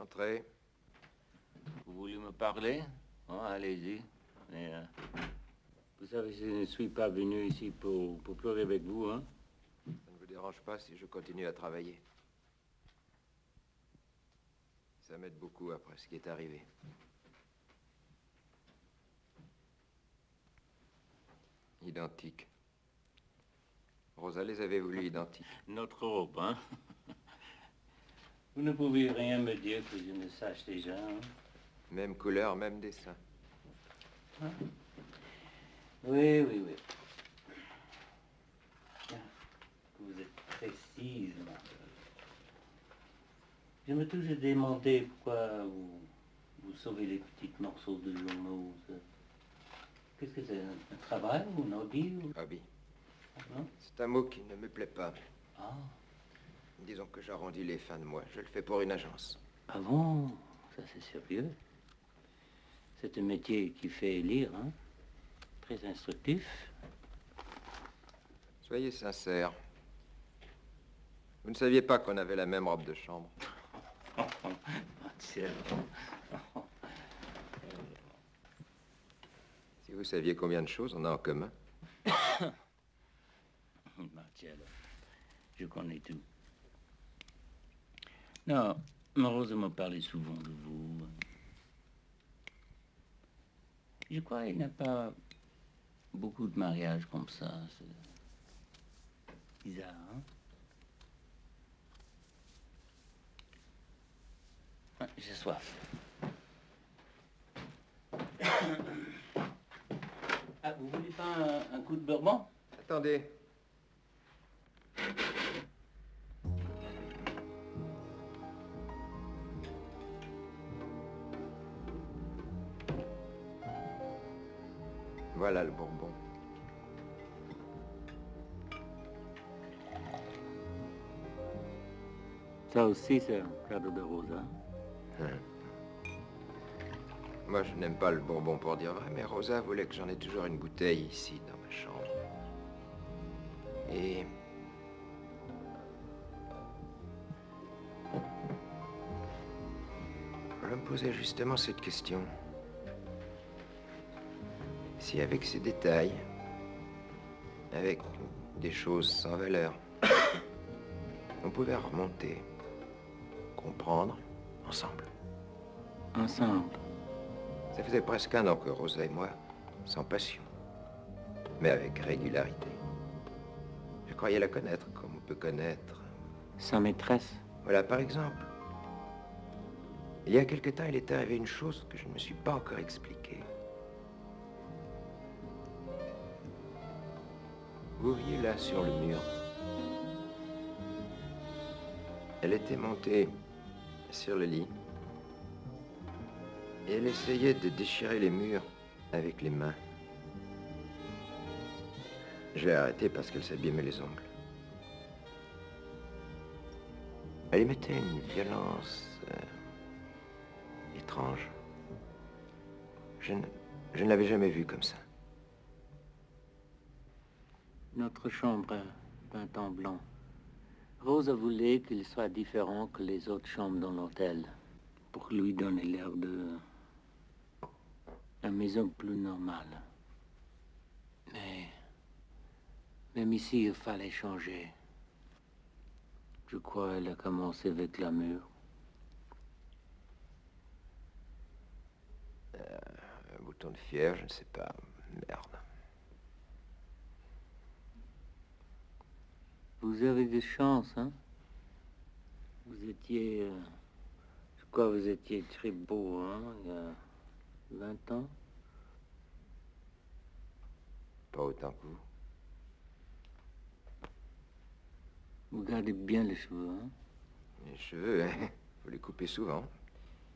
Entrez. Vous voulez me parler? Oh, allez-y. Mais, vous savez, je ne suis pas venu ici pour pleurer avec vous, hein? Ça ne vous dérange pas si je continue à travailler? Ça m'aide beaucoup après ce qui est arrivé. Identique. Rosa les avait voulu identiques. Notre robe, hein? Vous ne pouvez rien me dire que je ne sache déjà, hein? Même couleur, même dessin. Hein? Oui, oui, oui. Vous êtes précise, ma belle. Je me toujours demandé pourquoi vous sauvez les petits morceaux de journaux. Qu'est-ce que c'est? Un travail ou un hobby ou... Hobby. Hein? C'est un mot qui ne me plaît pas. Ah. Disons que j'arrondis les fins de mois. Je le fais pour une agence. Ah bon? Ça, c'est sérieux. C'est un métier qui fait lire, hein? Très instructif. Soyez sincère. Vous ne saviez pas qu'on avait la même robe de chambre. Ciel. Si vous saviez combien de choses on a en commun. Martial, je connais tout. Non, Rose me parlait souvent de vous. Je crois qu'il n'y a pas beaucoup de mariages comme ça. C'est bizarre, hein? Ah, j'ai soif. Ah, vous voulez pas un coup de bourbon? Attendez. Voilà le bourbon. Ça aussi, c'est un cadeau de Rosa. Moi, je n'aime pas le bourbon pour dire vrai, mais Rosa voulait que j'en ai toujours une bouteille ici, dans ma chambre. Et... je me posais justement cette question. Si avec ces détails, avec des choses sans valeur, on pouvait remonter, comprendre, ensemble. Ensemble. Ça faisait presque un an que Rosa et moi, sans passion, mais avec régularité. Je croyais la connaître comme on peut connaître... Sa maîtresse. Voilà, par exemple. Il y a quelque temps, il est arrivé une chose que je ne me suis pas encore expliquée. Vous voyez là sur le mur. Elle était montée sur le lit. Et elle essayait de déchirer les murs avec les mains. J'ai arrêté parce qu'elle s'abîmait les ongles. Elle y mettait une violence étrange. Je ne l'avais jamais vue comme ça. Notre chambre peinte en blanc. Rose voulait qu'il soit différent que les autres chambres dans l'hôtel, pour lui donner l'air de la maison plus normale. Mais même ici, il fallait changer. Je crois qu'elle a commencé avec la mur. Un bouton de fièvre, je ne sais pas. Merde. Vous avez de chance, hein? Vous étiez... je crois que vous étiez très beau, hein? Il y a 20 ans. Pas autant que vous. Vous gardez bien les cheveux, hein? Les cheveux, hein, faut les couper souvent.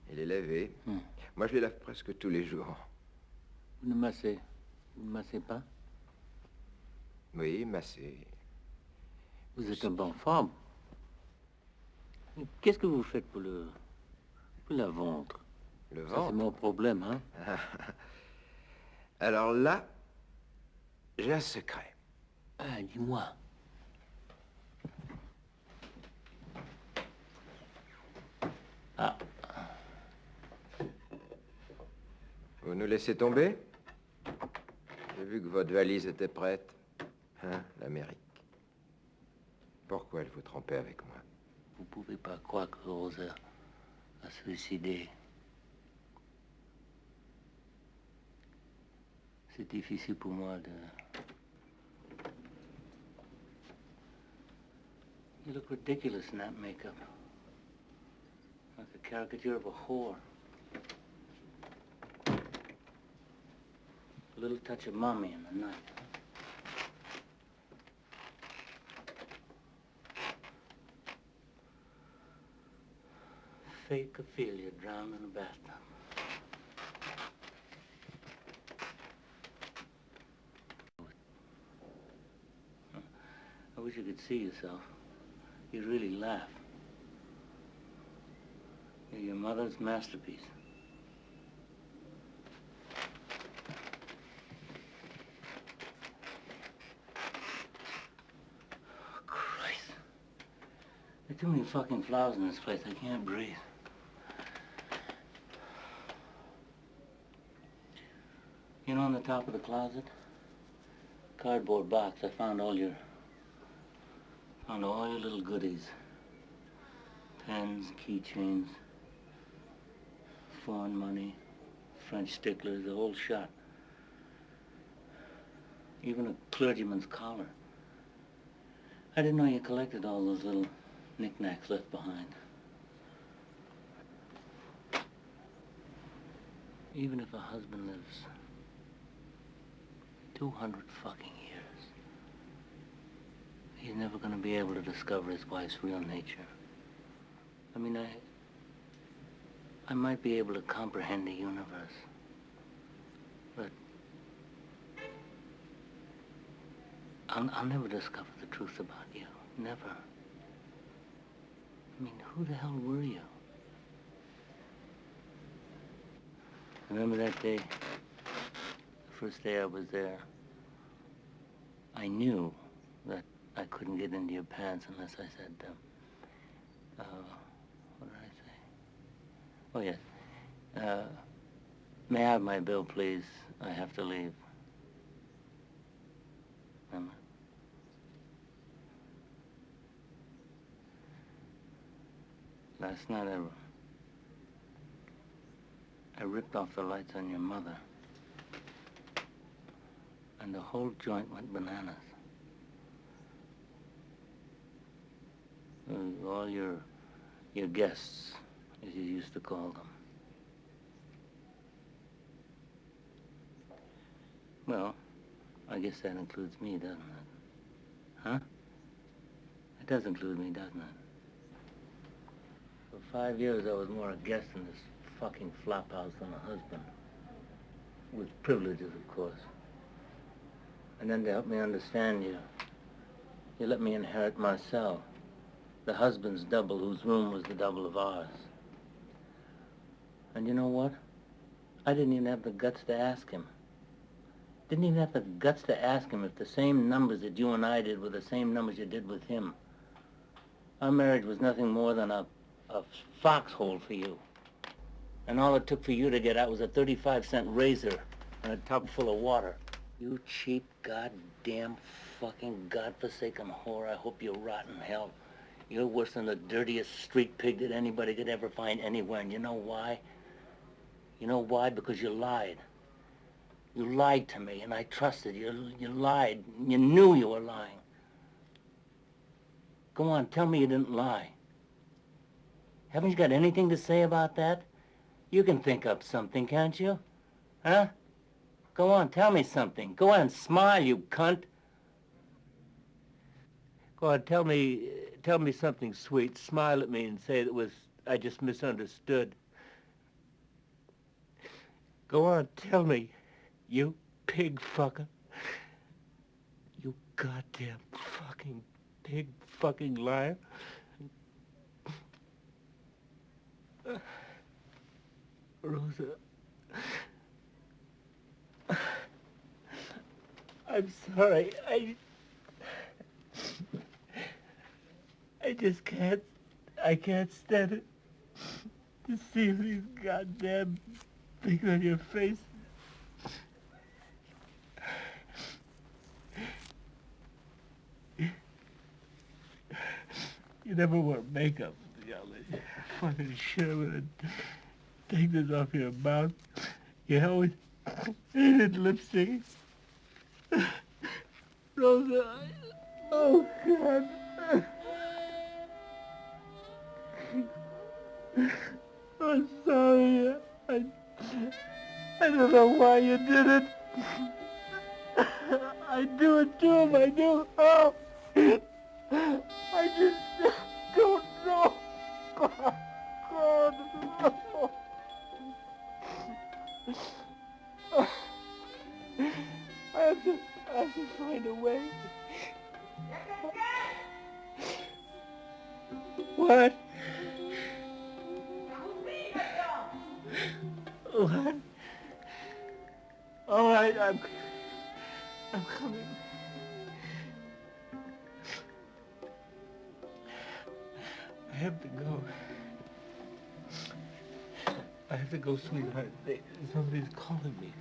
Et les laver. Moi, je les lave presque tous les jours. Vous ne massez pas? Oui, masser. Vous êtes en bonne forme. Qu'est-ce que vous faites pour la ventre? Le Ça, ventre? c'est mon problème, hein? Alors là, j'ai un secret. Ah, dis-moi. Ah, Vous nous laissez tomber? J'ai vu que votre valise était prête. Hein, l'Amérique. Pourquoi elle vous trompait avec moi? Vous pouvez pas croire que Rosa a suicidé. C'est difficile pour moi de... You look ridiculous in that makeup. Like a caricature of a whore. A little touch of mommy in the night. Fake Ophelia drowned in a bathtub. I wish you could see yourself. You'd really laugh. You're your mother's masterpiece. Oh, Christ. There are too many fucking flowers in this place. I can't breathe. You know, on the top of the closet? Cardboard box. I found all your little goodies. Pens, keychains, foreign money, French sticklers, the whole shot. Even a clergyman's collar. I didn't know you collected all those little knickknacks left behind. Even if a husband lives 200 fucking years, he's never gonna be able to discover his wife's real nature. I mean, I might be able to comprehend the universe, but I'll never discover the truth about you. Never. I mean, who the hell were you? Remember that day? The first day I was there, I knew that I couldn't get into your pants unless I said, what did I say? Oh, yes. May I have my bill, please? I have to leave. Remember? Last night I ripped off the lights on your mother, and the whole joint went bananas. All your guests, as you used to call them. Well, I guess that includes me, doesn't it? Huh? It does include me, doesn't it? For 5 years, I was more a guest in this fucking flop house than a husband. With privileges, of course. And then to help me understand you, you let me inherit Marcel, the husband's double whose room was the double of ours. And you know what? I didn't even have the guts to ask him. Didn't even have the guts to ask him if the same numbers that you and I did were the same numbers you did with him. Our marriage was nothing more than a foxhole for you. And all it took for you to get out was a 35-cent razor and a tub full of water. You cheap, goddamn, fucking godforsaken whore. I hope you rot in hell. You're worse than the dirtiest street pig that anybody could ever find anywhere. And you know why? You know why? Because you lied. You lied to me, and I trusted you. You lied. You knew you were lying. Go on, tell me you didn't lie. Haven't you got anything to say about that? You can think up something, can't you? Huh? Go on, tell me something. Go on, smile, you cunt. Go on, tell me something sweet. Smile at me and say I just misunderstood. Go on, tell me, you pig fucker. You goddamn fucking pig fucking liar. Rosa, I'm sorry. I just I can't stand it to see these goddamn things on your face. You never wear makeup. You fucking shit. I'm gonna take this off your mouth. You always hated lipstick. Rosa, oh God. I'm sorry. I don't know why you did it. I do it to him. I do. Oh. I just don't know. God. No. I have to find a way. What? What? All right, I'm coming. I have to go. I have to go, sweetheart. Somebody's calling me.